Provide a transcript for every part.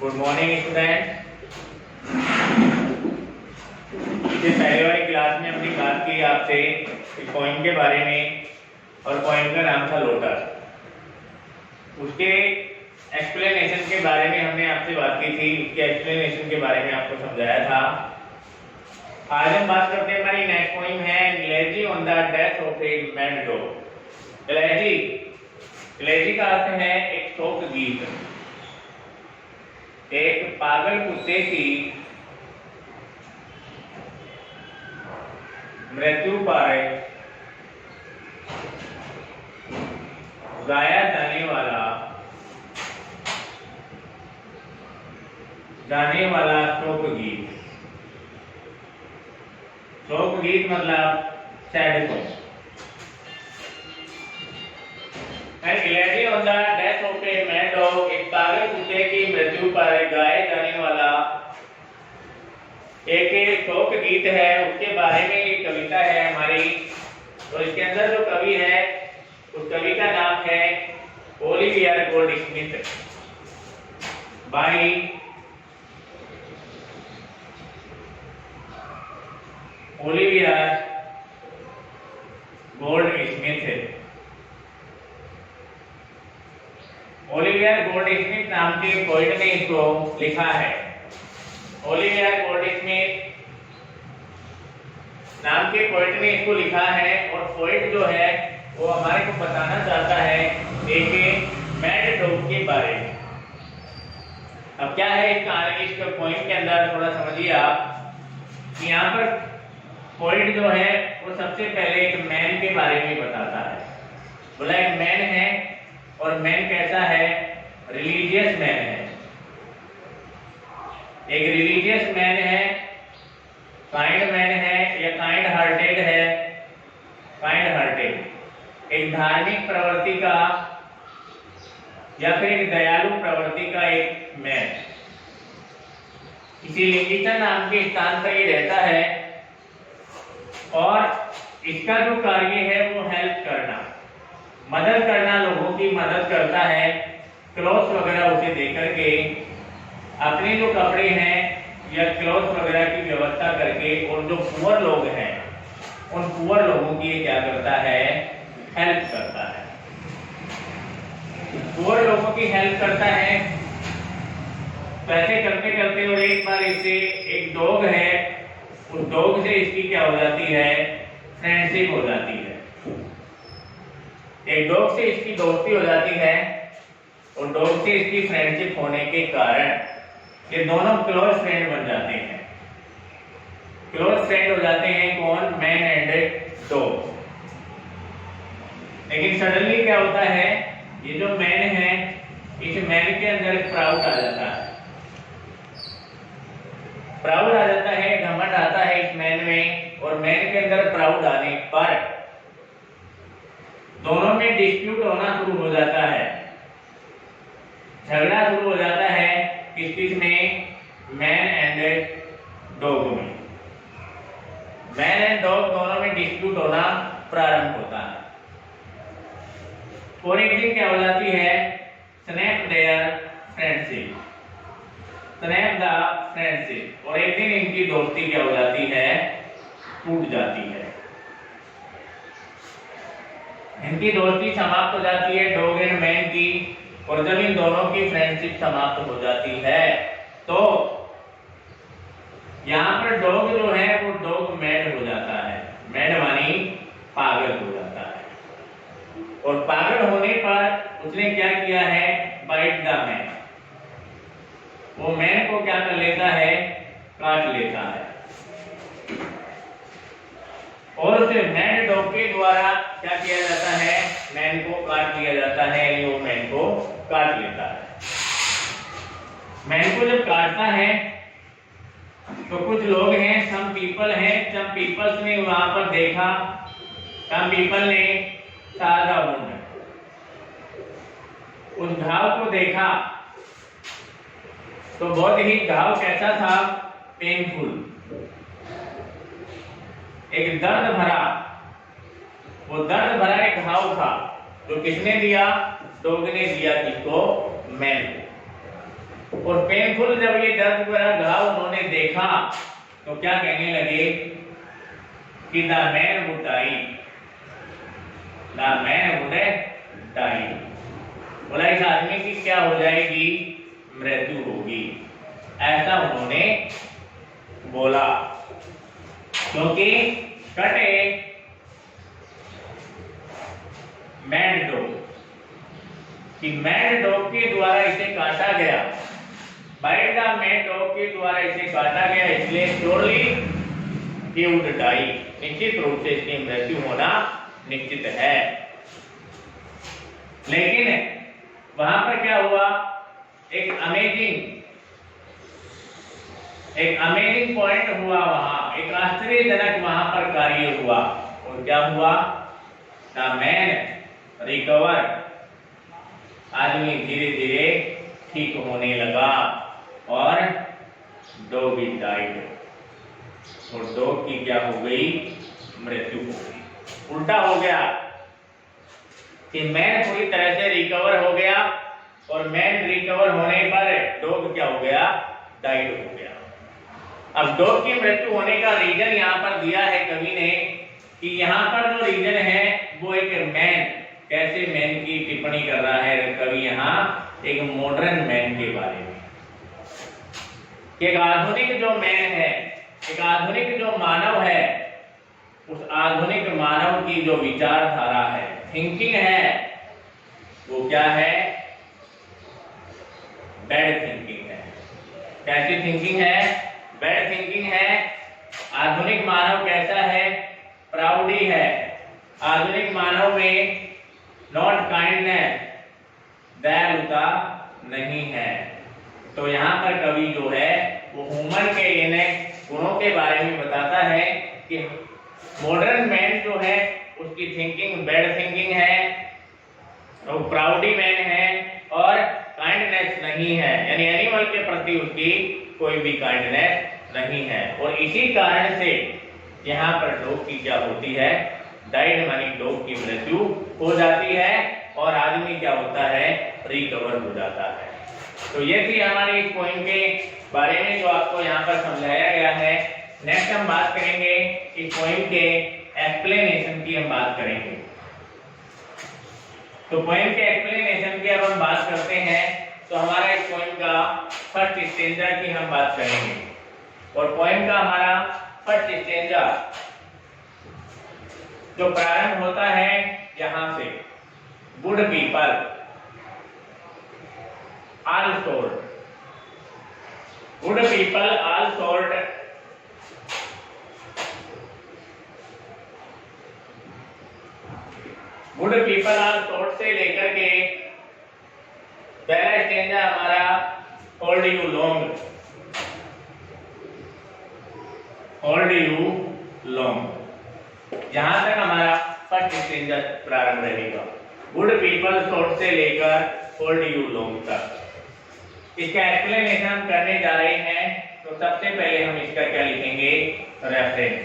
Good morning student. इससे पहले वाली क्लास में हमने बात की आपसे पोइम के बारे में और पोइम का नाम था लोटस। उसके एक्सप्लेनेशन के बारे में हमने आपसे बात की थी, उसके एक्सप्लेनेशन के बारे में आपको समझाया था। आज हम बात करते हैं, हमारी नेक्स्ट पोइम है इलेजी on the death of a mad dog. इलेजी का अर्थ है एक शोक गीत। एक पागल कुत्ते की मृत्यु पर गाया जाने वाला शोक गीत। शोक गीत मतलब sad song. इलेजी on the death of a mad dog, एक पागल कुत्ते की मृत्यु पर गाए जाने वाला एक शोक गीत है। उसके बारे में ये कविता है हमारी। तो इसके अंदर जो कवि है उस कवि का नाम है Olivier Goldsmith. By Olivier Goldsmith. Olivier Goldsmith नाम के पोएट ने इसको लिखा है। ओलिवियर गोल्डस्मिथ नाम के पोएट ने इसको लिखा है और पोएट जो है वो हमारे को बताना चाहता है एक मैड डॉग के बारे में। अब क्या है इस कहानी, इस पोएम के अंदर थोड़ा समझिए आप कि यहाँ पर पोएट जो है वो सबसे पहले एक मैन के बारे में बताता है। बोला एक मैन है और मैन कैसा है, रिलीजियस मैन है। एक रिलीजियस मैन है, काइंड मैन है या काइंड हार्टेड है। काइंड हार्टेड एक धार्मिक प्रवृत्ति का या फिर एक दयालु प्रवृत्ति का एक मैन। किसी लिंगिटन नाम के स्थान पर ये रहता है और इसका जो कार्य है वो हेल्प करना, मदद करना, लोगों की मदद करता है। क्लॉथ वगैरह उसे देकर के अपने जो कपड़े हैं या क्लॉथ वगैरह की व्यवस्था करके और जो पुअर लोग हैं उन पुअर लोगों की ये क्या करता है, हेल्प करता है। पुअर लोगों की हेल्प करता है। पैसे करते करते और एक बार इससे एक डॉग है, उस डॉग से इसकी क्या हो जाती है, फ्रेंडशिप हो जाती है। एक डॉग से इसकी दोस्ती हो जाती है और डॉग से इसकी फ्रेंडशिप होने के कारण ये दोनों क्लोज फ्रेंड बन जाते हैं। क्लोज फ्रेंड हो जाते हैं कौन, मैन एंड डॉग। लेकिन सडनली क्या होता है, ये जो मैन है इस मैन के अंदर एक प्राउड आ जाता है। प्राउड आ जाता है, घमंड आता है इस मैन में और मैन के अंदर प्राउड आने पर दोनों में डिस्प्यूट होना शुरू हो जाता है, झगड़ा शुरू हो जाता है। किस में, मैन एंड डॉग में। मैन एंड डॉग दोनों में डिस्प्यूट होना प्रारंभ होता है और एक दिन क्या हो जाती है, snap their friendship, snap the friendship. और एक दिन इनकी दोस्ती क्या हो जाती है, टूट जाती है। इनकी दोस्ती समाप्त हो जाती है डॉग एंड मैन की। और जब इन दोनों की फ्रेंडशिप समाप्त हो जाती है तो यहाँ पर डॉग जो है वो डॉग मैड हो जाता है। मैड मानी पागल हो जाता है और पागल होने पर उसने क्या किया है, बाइट द मैन। वो मैन को क्या कर लेता है, काट लेता है और उसे मैड डॉग के द्वारा क्या किया जाता है, मैन को काट लिया जाता है। यानी वो मैन को काट लेता है। मैन को जब काटता है तो कुछ लोग हैं, सम पीपल हैं, सम पीपल्स ने वहां पर देखा, सम पीपल ने सादा वुंड, उस घाव को देखा तो बहुत ही घाव कैसा था, पेनफुल, एक दर्द भरा, वो दर्द भरा एक घाव था जो किसने दिया, डॉग ने दिया, किसको, मैन को। और पेनफुल जब ये दर्द भरा घाव उन्होंने देखा तो क्या कहने लगे कि the man would die, the man would die, बोला इस आदमी की क्या हो जाएगी, मृत्यु होगी, ऐसा उन्होंने बोला। क्योंकि कट ए मैड डॉग, कि मैड डॉग के द्वारा इसे काटा गया, बाय द मैड डॉग के द्वारा इसे काटा गया, इसलिए श्योरली ही वुड डाई, निश्चित रूप से इसकी मृत्यु होना निश्चित है। लेकिन वहां पर क्या हुआ, एक अमेजिंग पॉइंट हुआ, वहां एक आश्चर्यजनक वहां पर कार्य हुआ। और क्या हुआ, द मैन रिकवर, आदमी धीरे धीरे ठीक होने लगा और डॉग इज डाइड, और डॉग की क्या हो गई, मृत्यु हो गई। उल्टा हो गया कि मैन पूरी तरह से रिकवर हो गया और मैन रिकवर होने पर डॉग क्या हो गया, डाइड हो गया। अब डॉग की मृत्यु होने का रीजन यहाँ पर दिया है कवि ने, कि यहाँ पर जो रीजन है वो एक मैन, कैसे मैन की टिप्पणी कर रहा है कवि यहाँ, एक मॉडर्न मैन के बारे में। एक आधुनिक जो मैन है, एक आधुनिक जो मानव है, उस आधुनिक मानव की जो विचारधारा है, थिंकिंग है, वो क्या है, बैड थिंकिंग है। कैसी थिंकिंग है, बैड थिंकिंग है। आधुनिक मानव कैसा है, प्राउडी है। आधुनिक मानव में नॉट काइंडनेस, दयालुता नहीं है। तो यहाँ पर कवि जो है वो ह्यूमन के इन गुणों के बारे में बताता है कि मॉडर्न मैन जो है उसकी थिंकिंग बैड थिंकिंग है, वो प्राउडी मैन है और काइंडनेस नहीं है, यानी एनिमल के प्रति उसकी कोई भी काइंडनेस नहीं है। और इसी कारण से यहाँ पर डॉग की क्या होती है, डाइड मानी डॉग की मृत्यु हो जाती है और आदमी क्या होता है, रिकवर हो जाता है। तो ये थी हमारी इस पॉइंट के बारे में जो आपको यहाँ पर समझाया गया है। नेक्स्ट हम बात करेंगे इस पॉइंट के एक्सप्लेनेशन की, हम बात करेंगे। तो पॉइंट के एक्सप्लेनेशन की अब हम बात करते हैं, तो हमारा इस पॉइंट का फर्स्ट स्टेंजा की हम बात करेंगे। और पॉइंट का हमारा फर्स्ट स्टेंजा जो प्रारंभ होता है यहां से, good people all sort, good people all sort, good people all sort से लेकर के पहला स्टेंजा हमारा hold you long, hold you long, यहां तक हमारा फर्स्ट स्टेंजा प्रारंभ रहेगा। गुड पीपल सॉर्ट से लेकर होल्ड यू लॉन्ग तक। इसका एक्सप्लेनेशन हम करने जा रहे हैं। तो सबसे पहले हम इसका क्या लिखेंगे, रेफरेंस।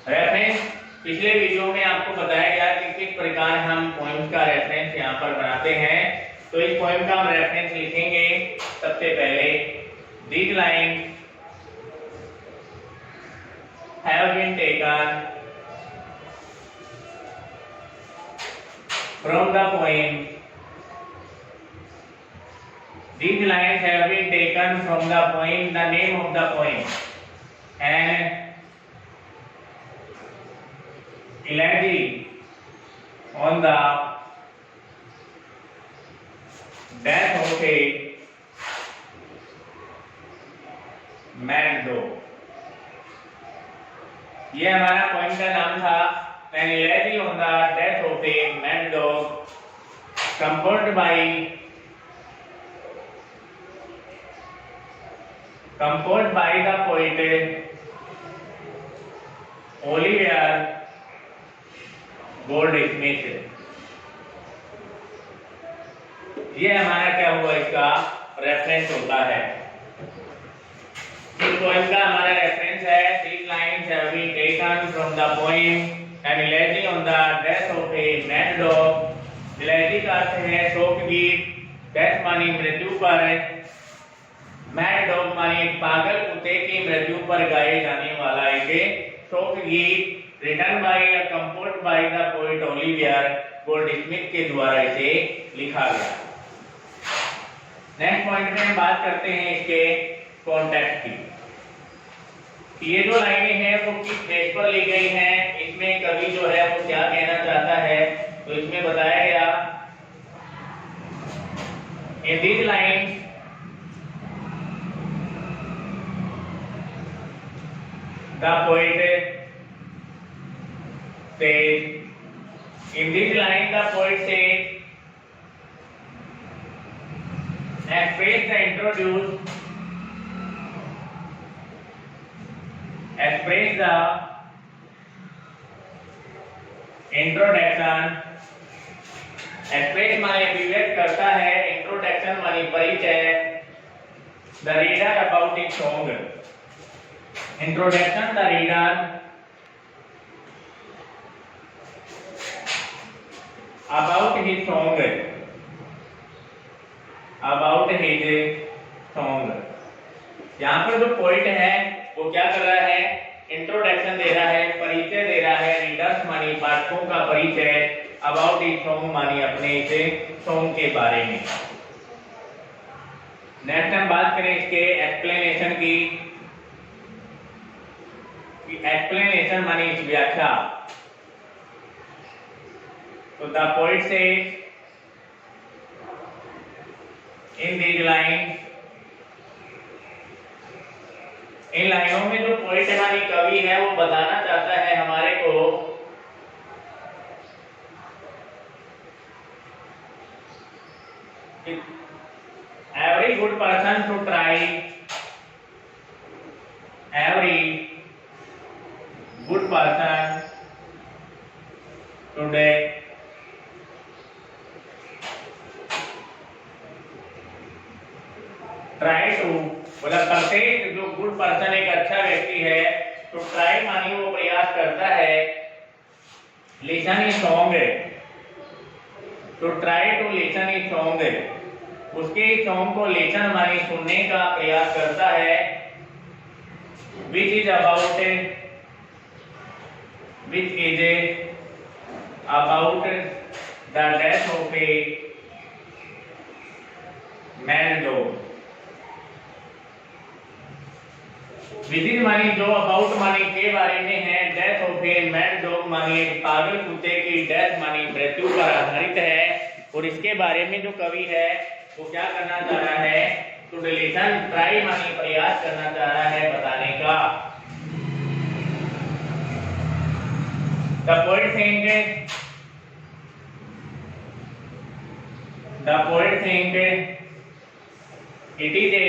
रेफरेंस पिछले वीडियो में आपको बताया गया कि किस प्रकार हम पोएम का रेफरेंस यहाँ पर बनाते हैं। तो इस पोएम का हम रेफरेंस लिखेंगे। सबसे पहले these lines have been taken from the poem. These lines have been taken from the poem. The name of the poem, an elegy on the death of a mad dog. ये हमारा point का नाम था, an elegy on the death of a mad dog, composed by the poet Oliver Goldsmith। ये हमारा क्या हुआ, इसका रेफरेंस होता है। इस पोएम का हमारा रेफरेंस है these lines have been taken from the poem an elegy on the death of a mad dog। elegy का अर्थ है शोक गीत, डेथ मानी मृत्यु पर, मैड डॉग मानी एक पागल कुत्ते की मृत्यु पर गाए जाने वाला एक शोक गीत रिटन बाय या composed by the poet Olivier Goldsmith के द्वारा इसे लिखा गया। नेक्स्ट पॉइंट में हम बात करते हैं इसके कॉन्टेक्स्ट की। ये जो लाइनें हैं वो किस बेस पर ली गई हैं, इसमें कवि जो है वो क्या कहना चाहता है, तो इसमें बताया गया in these lines the poet says, in this line the poet says, express the introduce, express the introduction, express माने अभिव्यक्त करता है, introduction माने परिचय, the reader about his song, introduction the reader about his song, about his song। यहाँ पर जो poet है वो क्या कर रहा है, इंट्रोडक्शन दे रहा है, परिचय दे रहा है, रीडर्स मानी पाठकों का परिचय, अबाउट हिज सॉन्ग मानी अपने इस सॉन्ग के बारे में। नेक्स्ट हम बात करें इसके एक्सप्लेनेशन की। एक्सप्लेनेशन मानी इस व्याख्या। तो द पोइट से इन दीज लाइन, इन लाइनों में जो पोइट मानी कवि है वो बताना चाहता है हमारे को every good person to try, every good person today try to, मतलब प्रत्येक जो गुड पर्सन एक अच्छा व्यक्ति है तो ट्राई मानी वो प्रयास करता है, लिसन ए सॉन्ग, तो try to listen a song, उसके सॉन्ग को लिसन मानी सुनने का प्रयास करता है, which is about, which is about the death of a mad dog। which is मानी जो about मानी के बारे में है, death of a mad dog मानी एक पागल कुत्ते की death मानी मृत्यु पर आधारित है। और इसके बारे में जो कवि है वो क्या करना चाह रहा है, तो लिसन ट्राई मानी प्रयास करना चाह रहा है बताने का। The poet think, the poet think it is a,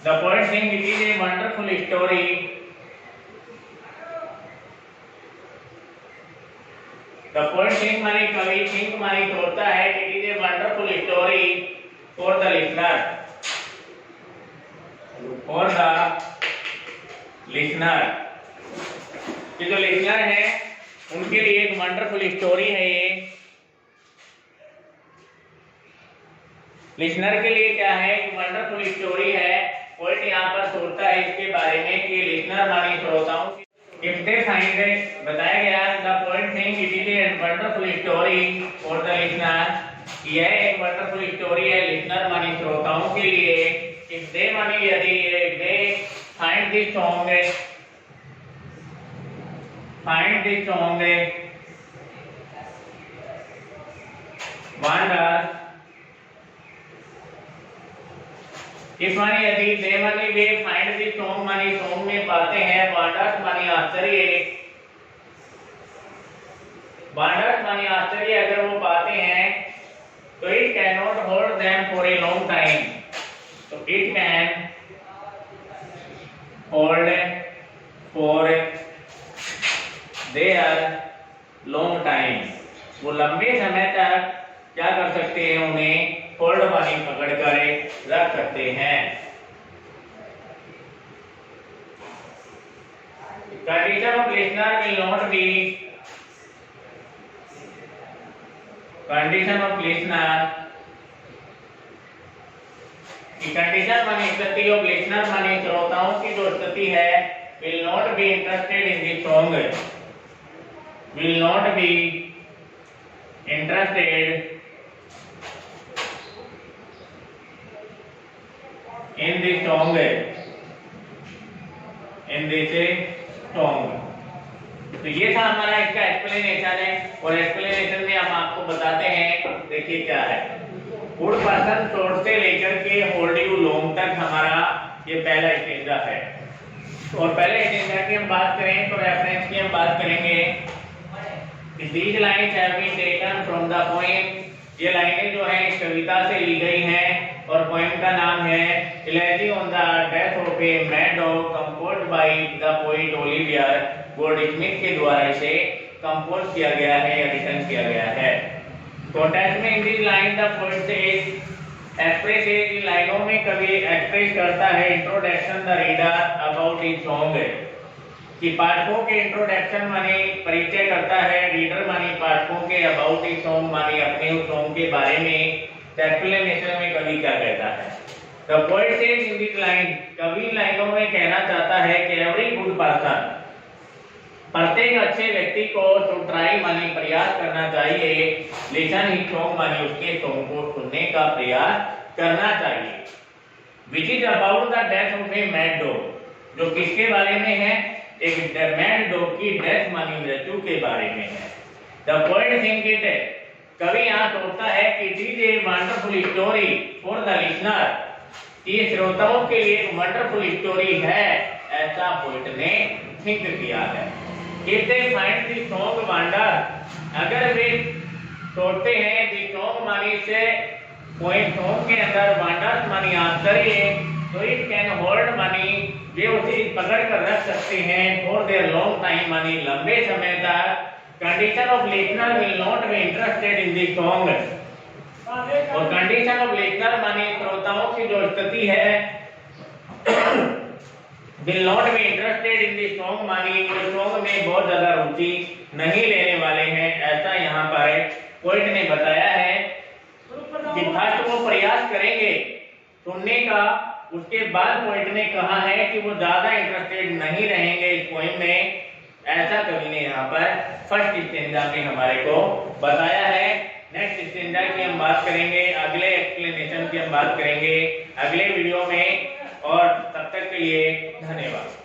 the poet think it is a wonderful story, the poet think माने कवि, think माने सोचता है, it is a wonderful story for the listener, और द लिसनर, कि जो listener है उनके लिए एक वंडरफुल स्टोरी है ये। लिसनर के लिए क्या है, एक वंडरफुल स्टोरी है। पोएट यहाँ पर सोचता है इसके बारे में कि लिसनर मानी श्रोताओं की इफ दे फाइंड, बताया गया the poet think it is a wonderful story for the listener, यह एक वंडरफुल स्टोरी है लिसनर मानी श्रोताओं के लिए। If they मानी यदि they find this song, find this song wonder, if मानी यदि they मानी वे find this song मानी song में पाते हैं, wonders मानी आश्चर्य, wonders मानी आश्चर्य अगर वो पाते हैं तो it cannot hold them for a long time, तो it can hold for their long time, वो लंबे समय तक क्या कर सकते हैं, उन्हें होल्ड मानी पकड़ कर रख सकते हैं। Condition of listener will not be, condition of listener, condition माने स्थिति ऑफ लिसनर माने श्रोताओं की जो स्थिति है, will not be interested in the song, will not be interested in the song, in this song। तो ये था हमारा इसका एक्सप्लेनेशन है, और एक्सप्लेनेशन में हम आपको बताते हैं, देखिए क्या है। गुड पर्सन शॉर्ट से लेकर के होल्ड यू लॉन्ग तक हमारा ये पहला स्टेंजा है। और पहले स्टेंजा की हम बात करें तो रेफरेंस की हम बात करेंगे। These lines have been taken from the poem, ये लाइनें जो हैं इस कविता से ली गई हैं, और पोएम का नाम है Elegy on the Death of a Mad Dog, composed by the poet Olivier Goldsmith के द्वारा इसे कंपोज किया गया है या रिटन किया गया है। कॉन्टेक्स्ट में in this line the poet says express, इन लाइनों में कवि एक्सप्रेस करता है introduction the reader about his song, कि पाठकों के इंट्रोडक्शन माने परिचय करता है, रीडर माने पाठकों के अबाउट हिज सॉन्ग माने अपने उस सॉन्ग के बारे में, एक्सप्लेनेशन में कवि क्या कहता है। The poet says in this line, कवि लाइनों में कहना चाहता है कि एवरी गुड पर्सन, प्रत्येक अच्छे व्यक्ति को टू ट्राई माने प्रयास करना चाहिए, लिसन हिज सॉन्ग माने उसके सॉन्ग को सुनने का प्रयास करना चाहिए, विच is about the death of a mad dog, जो किसके बारे में है, एक मैड डॉग की डेथ मानी मृत्यु के बारे में है। द पोएट थिंक इट, कवि यहाँ सोचता है कि it is a wonderful story for the listener, ये श्रोताओं के लिए एक वंडरफुल स्टोरी है, ऐसा पोएट ने थिंक किया है। If they find the song wonder, अगर वे सोचते हैं the song मानी से कोई song के अंदर wonders मानी आश्चर्य, तो it can hold मानी वे उसे पकड़ कर रख सकते हैं for their long time मानी लंबे समय तक। Condition of listener will not be interested in the song, और condition of listener मानी श्रोताओं की जो स्थिति है will not be interested in the song मानी वो सॉन्ग में बहुत ज्यादा रुचि नहीं लेने वाले हैं, ऐसा यहाँ पर पोएट ने बताया है कि फर्स्ट वो प्रयास करेंगे सुनने का, उसके बाद पोएट ने कहा है कि वो ज्यादा इंटरेस्टेड नहीं रहेंगे इस पोएम में, ऐसा कवि ने यहाँ पर फर्स्ट स्टेंजा में हमारे को बताया है। नेक्स्ट स्टेंजा की हम बात करेंगे, अगले एक्सप्लेनेशन की हम बात करेंगे अगले वीडियो में, और तब तक के लिए धन्यवाद।